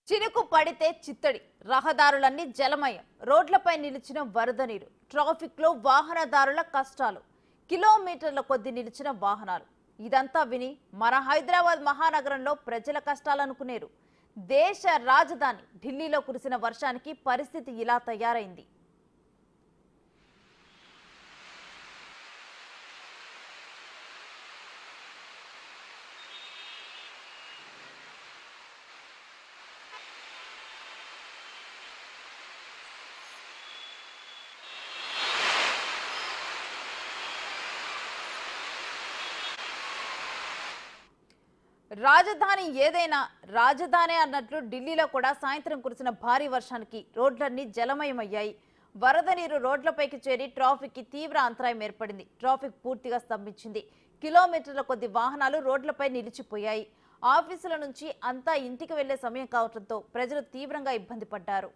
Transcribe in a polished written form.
చినుకు పడితే చిత్తడి రహదారులన్నీ జలమయం రోడ్లపై నిలిచిన వరద నీరు ట్రాఫిక్ లో వాహనదారుల కష్టాలు కిలోమీటర్ల కొద్ది నిలిచిన వాహనాలు ఇదంతా విని మన హైదరాబాద్ మహానగరంలో ప్రజల కష్టాలనుకునేరు దేశ రాజధాని ఢిల్లీలో కురిసిన వర్షానికి పరిస్థితి ఇలా తయారైంది. రాజధాని ఏదైనా రాజధాని అన్నట్లు ఢిల్లీలో కూడా సాయంత్రం కురిసిన భారీ వర్షానికి రోడ్లన్నీ జలమయమయ్యాయి. వరద నీరు రోడ్లపైకి చేరి ట్రాఫిక్ కి తీవ్ర అంతరాయం ఏర్పడింది. ట్రాఫిక్ పూర్తిగా స్తంభించింది. కిలోమీటర్ల కొద్ది వాహనాలు రోడ్లపై నిలిచిపోయాయి. ఆఫీసుల నుంచి అంతా ఇంటికి వెళ్లే సమయం కావడంతో ప్రజలు తీవ్రంగా ఇబ్బంది పడ్డారు.